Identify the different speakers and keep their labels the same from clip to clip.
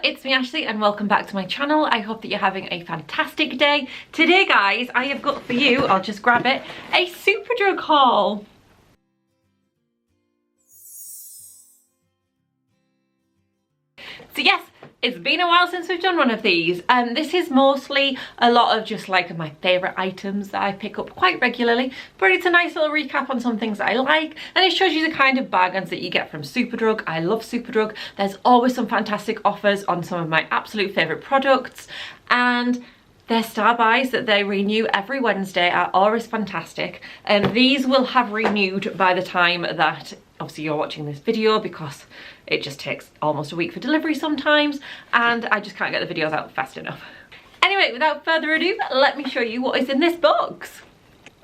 Speaker 1: it's me Ashley and welcome back to my channel. I hope that you're having a fantastic day. Today guys, I have got for you, I'll just grab it, a Superdrug haul. So yes, it's been a while since we've done one of these, and this is mostly a lot of just like my favourite items that I pick up quite regularly, but it's a nice little recap on some things that I like, and it shows you the kind of bargains that you get from Superdrug. I love Superdrug. There's always some fantastic offers on some of my absolute favourite products, and their star buys that they renew every Wednesday are always fantastic, and these will have renewed by the time that obviously you're watching this video, because it just takes almost a week for delivery sometimes, and I just can't get the videos out fast enough. Anyway, without further ado, let me show you what is in this box.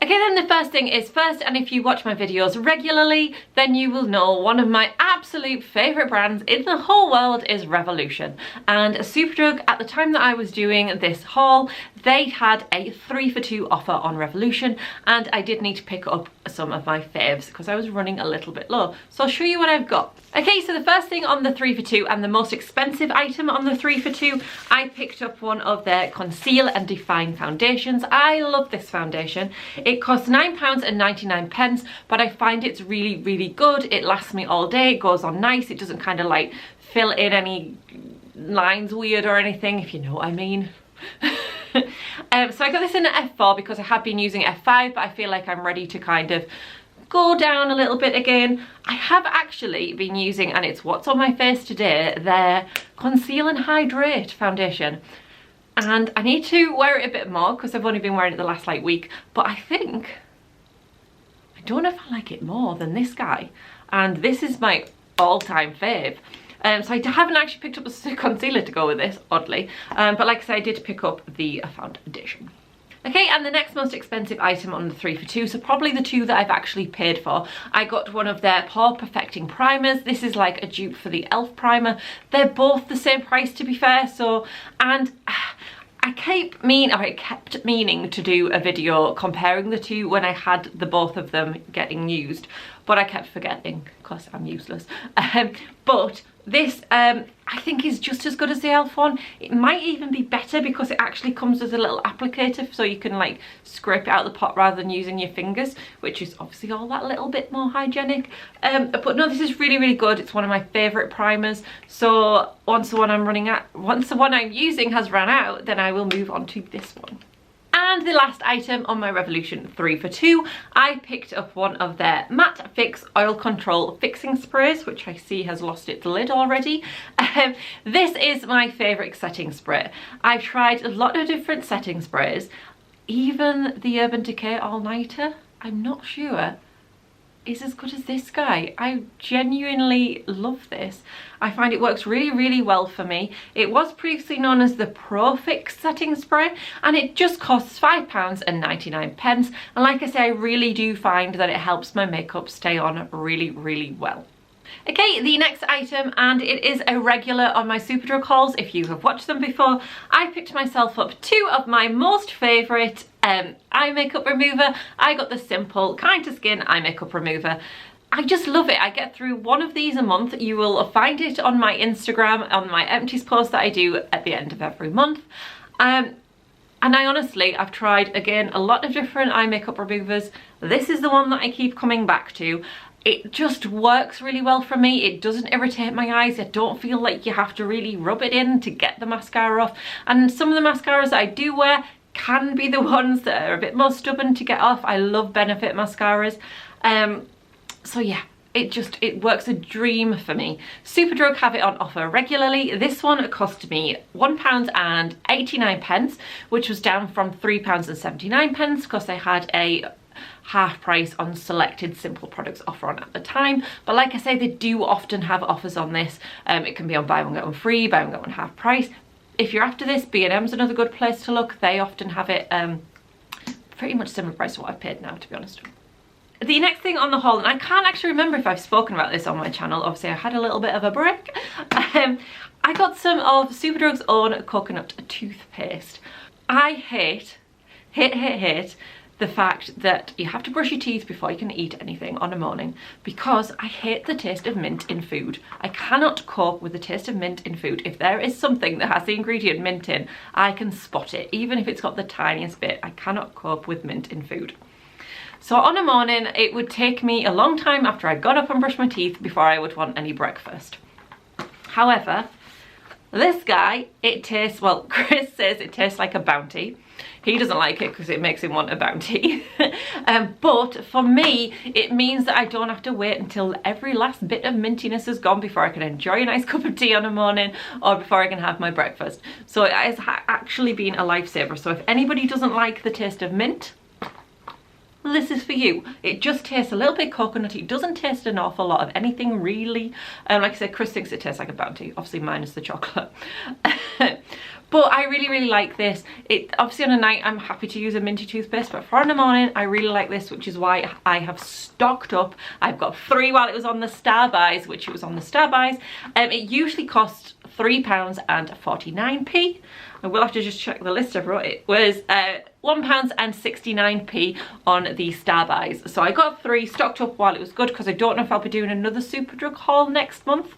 Speaker 1: Okay, then the first thing is first, and if you watch my videos regularly, then you will know one of my absolute favourite brands in the whole world is Revolution. And Superdrug, at the time that I was doing this haul, they had a 3 for 2 offer on Revolution, and I did need to pick up some of my faves because I was running a little bit low. So I'll show you what I've got. Okay, so the first thing on the 3 for 2 and the most expensive item on the 3 for 2, I picked up one of their Conceal and Define foundations. I love this foundation. It costs £9.99, but I find it's really, really good. It lasts me all day, it goes on nice, it doesn't kind of like fill in any lines weird or anything, if you know what I mean. So I got this in an F4 because I have been using F5, but I feel like I'm ready to kind of go down a little bit again. I have actually been using, and it's what's on my face today, their Conceal and Hydrate foundation. And I need to wear it a bit more because I've only been wearing it the last like week, but I don't know if I like it more than this guy. And this is my all-time fave. So I haven't actually picked up a concealer to go with this, oddly. But like I said, I did pick up the foundation. Okay, and the next most expensive item on the 3 for 2, so probably the two that I've actually paid for, I got one of their Pore Perfecting Primers. This is like a dupe for the e.l.f. primer. They're both the same price, to be fair, so, and I kept meaning to do a video comparing the two when I had the both of them getting used, but I kept forgetting because I'm useless. But this I think is just as good as the e.l.f. one. It might even be better because it actually comes with a little applicator, so you can like scrape it out of the pot rather than using your fingers, which is obviously all that little bit more hygienic. But no, this is really, really good. It's one of my favourite primers. So once the one I'm using has run out, then I will move on to this one. And the last item on my Revolution 3 for 2, I picked up one of their Matte Fix Oil Control Fixing Sprays, which I see has lost its lid already. This is my favourite setting spray. I've tried a lot of different setting sprays, even the Urban Decay All Nighter, I'm not sure is as good as this guy. I genuinely love this. I find it works really, really well for me. It was previously known as the Pro Fix setting spray, and it just costs £5.99. And like I say, I really do find that it helps my makeup stay on really, really well. Okay, the next item, and it is a regular on my Superdrug hauls if you have watched them before, I picked myself up two of my most favourite eye makeup remover. I got the Simple Kind to Skin eye makeup remover. I just love it. I get through one of these a month. You will find it on my Instagram, on my empties post that I do at the end of every month. And I've tried, again, a lot of different eye makeup removers. This is the one that I keep coming back to. It just works really well for me. It doesn't irritate my eyes. I don't feel like you have to really rub it in to get the mascara off. And some of the mascaras that I do wear can be the ones that are a bit more stubborn to get off. I love Benefit mascaras. So yeah, it works a dream for me. Superdrug have it on offer regularly. This one cost me £1.89, which was down from £3.79 because they had a half price on selected Simple products offer on at the time. But like I say, they do often have offers on this. It can be on buy one get one free, buy one get one half price. If you're after this, B&M's another good place to look. They often have it pretty much similar price to what I've paid now, to be honest. The next thing on the haul, and I can't actually remember if I've spoken about this on my channel, obviously I had a little bit of a break. I got some of Superdrug's own coconut toothpaste. I hate the fact that you have to brush your teeth before you can eat anything on a morning, because I hate the taste of mint in food. I cannot cope with the taste of mint in food. If there is something that has the ingredient mint in, I can spot it, even if it's got the tiniest bit. I cannot cope with mint in food. So on a morning, it would take me a long time after I got up and brushed my teeth before I would want any breakfast. However, this guy, it tastes, well, Chris says it tastes like a Bounty. He doesn't like it because it makes him want a Bounty. But for me, it means that I don't have to wait until every last bit of mintiness is gone before I can enjoy a nice cup of tea on a morning, or before I can have my breakfast. So it has actually been a lifesaver. So if anybody doesn't like the taste of mint, this is for you. It just tastes a little bit coconutty. It doesn't taste an awful lot of anything really. Like I said, Chris thinks it tastes like a Bounty, obviously minus the chocolate. But I really like this. It obviously on a night I'm happy to use a minty toothpaste, but for in the morning I really like this, which is why I have stocked up. I've got 3 while it was on the Star Buys, which it was on the Star Buys. It usually costs £3.49. I will have to just check the list I've wrote. It was £1.69 on the Star Buys. So I got 3 stocked up while it was good, because I don't know if I'll be doing another Superdrug haul next month.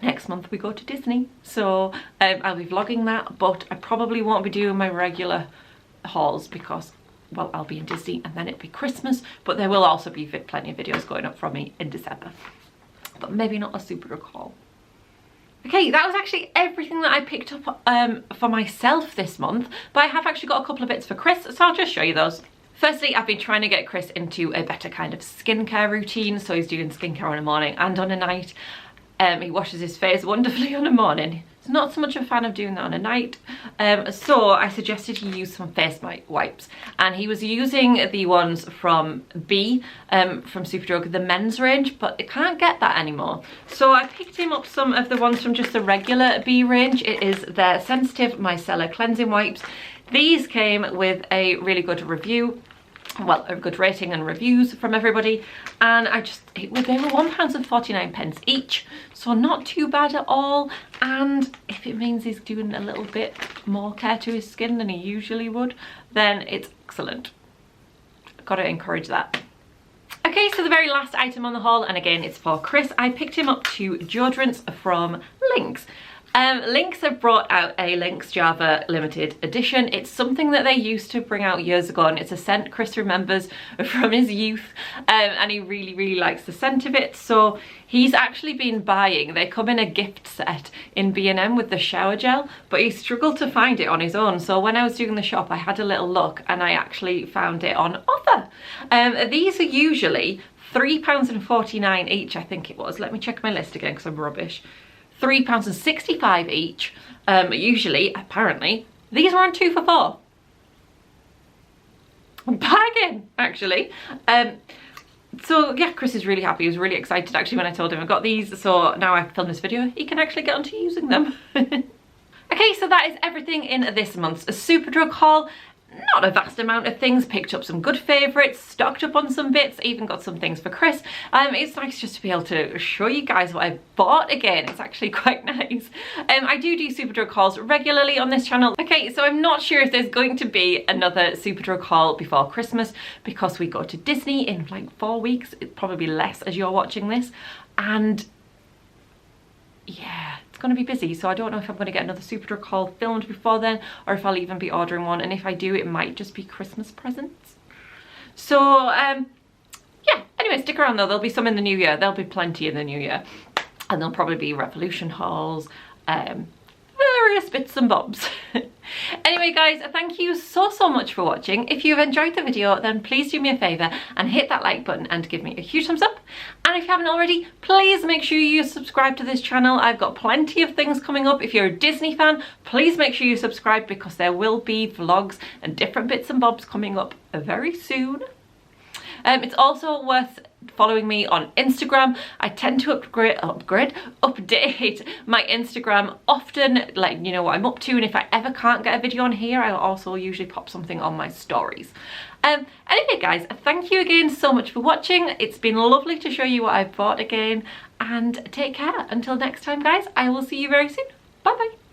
Speaker 1: Next month we go to Disney, so I'll be vlogging that, but I probably won't be doing my regular hauls because, well, I'll be in Disney and then it'll be Christmas, but there will also be plenty of videos going up from me in December, but maybe not a Superdrug haul. Okay, that was actually everything that I picked up for myself this month, but I have actually got a couple of bits for Chris, so I'll just show you those. Firstly, I've been trying to get Chris into a better kind of skincare routine, so he's doing skincare on a morning and on a night. He washes his face wonderfully on a morning. He's not so much a fan of doing that on a night. So I suggested he use some face wipes. And he was using the ones from B, from Superdrug, the men's range, but it can't get that anymore. So I picked him up some of the ones from just the regular B range. It is their Sensitive Micellar Cleansing Wipes. These came with a really good review. Well, a good rating and reviews from everybody, and they were £1.49 each, so not too bad at all. And if it means he's doing a little bit more care to his skin than he usually would, then it's excellent. Gotta encourage that. Okay, so the very last item on the haul, and again it's for Chris, I picked him up 2 deodorants from Lynx. Lynx have brought out a Lynx Java limited edition. It's something that they used to bring out years ago, and it's a scent Chris remembers from his youth, and he really likes the scent of it. So he's actually been buying, they come in a gift set in B&M with the shower gel, but he struggled to find it on his own. So when I was doing the shop, I had a little look and I actually found it on offer. These are usually £3.49 each, I think it was. Let me check my list again because I'm rubbish. £3.65 each. Usually, apparently, these are on 2 for £4. Bargain, actually. So yeah, Chris is really happy. He was really excited actually when I told him I got these. So now I've filmed this video, he can actually get onto using them. Okay, so that is everything in this month's Superdrug haul. Not a vast amount of things, picked up some good favourites, stocked up on some bits, even got some things for Chris. It's nice just to be able to show you guys what I bought again. It's actually quite nice. I do Superdrug hauls regularly on this channel. Okay, so I'm not sure if there's going to be another Superdrug haul before Christmas, because we go to Disney in like 4 weeks. It's probably less as you're watching this, and yeah, it's going to be busy, so I don't know if I'm going to get another Superdrug haul filmed before then, or if I'll even be ordering one, and if I do, it might just be Christmas presents. So yeah, anyway, stick around though, there'll be some in the new year. There'll be plenty in the new year, and there'll probably be Revolution hauls, various bits and bobs. Anyway guys, thank you so much for watching. If you've enjoyed the video, then please do me a favour and hit that like button and give me a huge thumbs up. And if you haven't already, please make sure you subscribe to this channel. I've got plenty of things coming up. If you're a Disney fan, please make sure you subscribe, because there will be vlogs and different bits and bobs coming up very soon. It's also worth following me on Instagram. I tend to update my Instagram often, like, you know what I'm up to, and if I ever can't get a video on here, I'll also usually pop something on my stories. Anyway guys, thank you again so much for watching. It's been lovely to show you what I've bought again, and take care. Until next time guys, I will see you very soon. Bye bye.